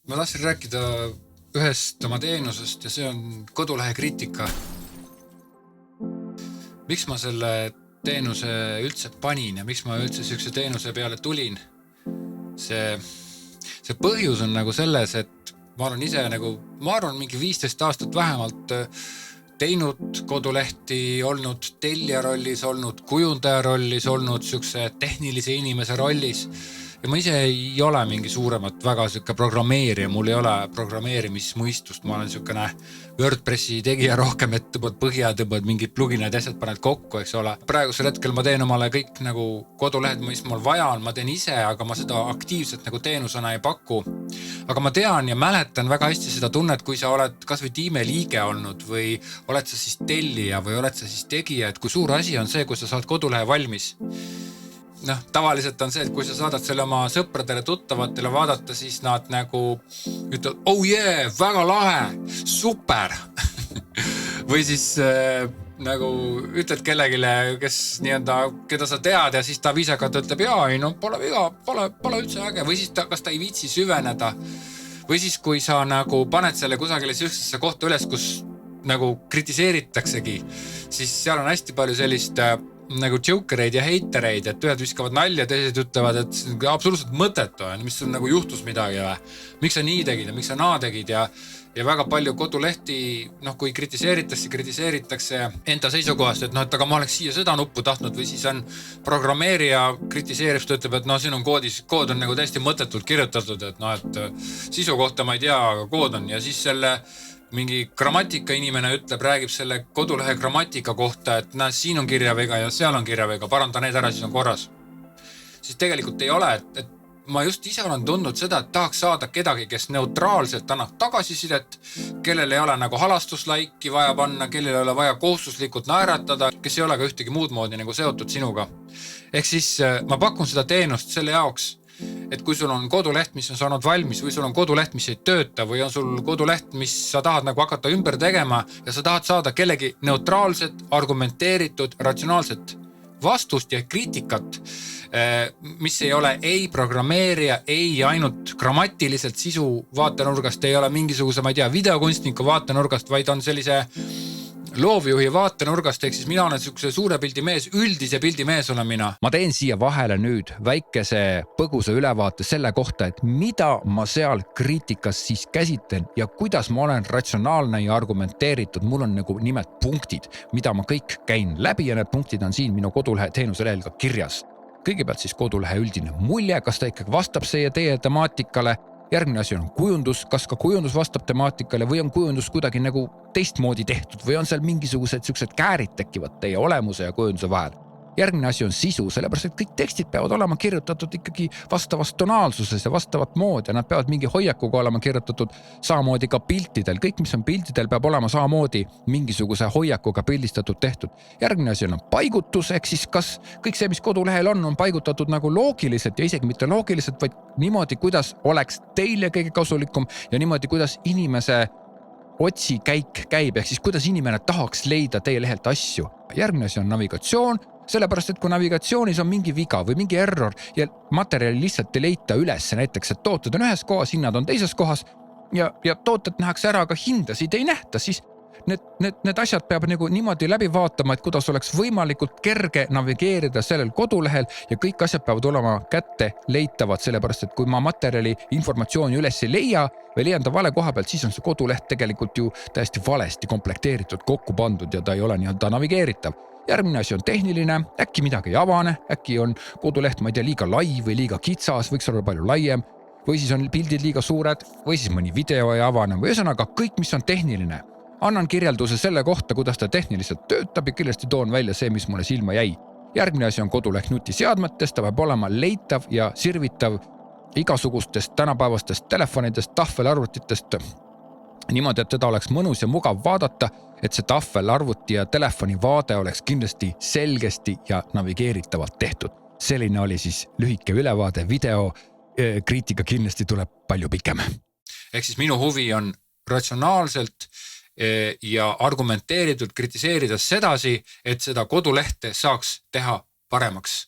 Ma tahtsin rääkida ühest oma teenusest ja see on kodulehe kriitika. Miks ma selle teenuse üldse panin ja miks ma üldse sihukese teenuse peale tulin? See põhjus on nagu selles, et ma arvan mingi 15 aastat vähemalt teinud kodulehti, olnud tellija rollis, olnud kujundaja rollis, olnud sihukese tehnilise inimese rollis. Ja ma ise ei ole mingi suuremat väga sihuke programmeerija, mul ei ole programmeerimismõistust, ma olen sihukene WordPressi tegija rohkem, et tõmbad põhja, tõmbad mingid pluginad ja asjad paned kokku, eks ole. Praegusel hetkel ma teen omale kõik nagu kodulehed, mis mul vaja on, ma teen ise, aga ma seda aktiivselt nagu teenusena ei paku. Aga ma tean ja mäletan väga hästi seda tunnet, kui sa oled kas või tiime liige olnud või oled sa siis tellija või oled sa siis tegija, et kui suur asi on see, kui sa saad kodulehe valmis. Tavaliselt on see, et kui sa saadad selle oma sõpradele, tuttavatele vaadata, siis nad nagu ütlevad, oh yeah, väga lahe, super. Või siis nagu ütled kellegile, kes keda sa tead ja siis ta viisakalt ütleb, pole viga, pole üldse äge. Või siis kas ta ei viitsi süveneda. Või siis kui sa nagu paned selle kusagile sihukesesse kohta üles, kus nagu kritiseeritaksegi, siis seal on hästi palju sellist nagu jokereid ja heitereid, et ühed viskavad nalja, teised ütlevad, et see on absoluutselt mõttetu, mis sul nagu juhtus midagi ja miks sa nii tegid ja miks sa naa tegid ja väga palju kodulehti, kui kritiseeritakse enda seisukohast, et aga ma oleks siia seda nuppu tahtnud või siis on programmeerija kritiseerib, ta ütleb, et siin on kood on nagu täiesti mõttetult kirjutatud, et sisu kohta ma ei tea, aga kood on ja siis selle mingi grammatika inimene ütleb, räägib selle kodulehe grammatika kohta, et siin on kirjavega ja seal on kirjavega, paranda need ära, siis on korras. Siis tegelikult ei ole, et ma just ise olen tundnud seda, et tahaks saada kedagi, kes neutraalselt annab tagasisidet, kellel ei ole nagu halastuslaiki vaja panna, kellel ei ole vaja kohustuslikult naeratada, kes ei ole ka ühtegi muud moodi nagu seotud sinuga. Ehk siis ma pakun seda teenust selle jaoks, et kui sul on koduleht, mis on saanud valmis või sul on koduleht, mis ei tööta või on sul koduleht, mis sa tahad nagu hakata ümber tegema ja sa tahad saada kellegi neutraalset, argumenteeritud, ratsionaalset vastust ja kriitikat, mis ei ole ei programmeerija, ei ainult grammatiliselt sisu vaatenurgast, ei ole mingisuguse, ma ei tea, videokunstniku vaatenurgast, vaid on sellise loovjuhi vaatenurgast, ehk siis mina olen sihukese suure pildi mees, üldise pildi mees olen mina. Ma teen siia vahele nüüd väikese põgusa ülevaate selle kohta, et mida ma seal kriitikas siis käsitlen ja kuidas ma olen ratsionaalne ja argumenteeritud. Mul on nagu nimelt punktid, mida ma kõik käin läbi ja need punktid on siin minu kodulehe teenuselehel ka kirjas. Kõigepealt siis kodulehe üldine mulje, kas ta ikkagi vastab teie temaatikale. Järgmine asi on kujundus, kas ka kujundus vastab temaatikale või on kujundus kuidagi nagu teistmoodi tehtud või on seal mingisugused sihukesed käärid tekivad teie olemuse ja kujunduse vahel. Järgmine asi on sisu, sellepärast et kõik tekstid peavad olema kirjutatud ikkagi vastavas tonaalsuses ja vastavat moodi ja nad peavad mingi hoiakuga olema kirjutatud samamoodi ka piltidel. Kõik, mis on piltidel, peab olema samamoodi mingisuguse hoiakuga pildistatud tehtud. Järgmine asi on paigutus, ehk siis kas kõik see, mis kodulehel on paigutatud nagu loogiliselt ja isegi mitte loogiliselt, vaid niimoodi, kuidas oleks teile kõige kasulikum ja niimoodi, kuidas inimese otsikäik käib, ehk siis kuidas inimene tahaks leida teie lehelt asju. Järgmine asi on navigatsioon, sellepärast, et kui navigatsioonis on mingi viga või mingi error ja materjali lihtsalt ei leita üles, näiteks, et tooted on ühes kohas, hinnad on teises kohas ja tooted nähakse ära, aga hindasid ei nähta, siis need asjad peab nagu niimoodi läbi vaatama, et kuidas oleks võimalikult kerge navigeerida sellel kodulehel ja kõik asjad peavad olema kätte leitavad, sellepärast, et kui ma materjali informatsiooni üles ei leia või leian ta vale koha pealt, siis on see koduleht tegelikult ju täiesti valesti komplekteeritud, kokku pandud ja ta ei ole nii-öelda navigeeritav. Järgmine asi on tehniline, äkki midagi ei avane, äkki on koduleht, ma ei tea, liiga lai või liiga kitsas, võiks olla palju laiem, või siis on pildid liiga suured, või siis mõni video ei avane, või ühesõnaga kõik, mis on tehniline. Annan kirjelduse selle kohta, kuidas ta tehniliselt töötab ja kindlasti toon välja see, mis mulle silma jäi. Järgmine asi on koduleht nutiseadmetest, ta peab olema leitav ja sirvitav igasugustest tänapäevastest telefonidest, tahvelarvutitest, niimoodi, et teda oleks mõnus ja mugav vaadata, et see tahvelarvuti ja telefoni vaade oleks kindlasti selgesti ja navigeeritavalt tehtud. Selline oli siis lühike ülevaade, video kriitika kindlasti tuleb palju pikem. Ehk siis minu huvi on ratsionaalselt ja argumenteeritult kritiseerida sedasi, et seda kodulehte saaks teha paremaks.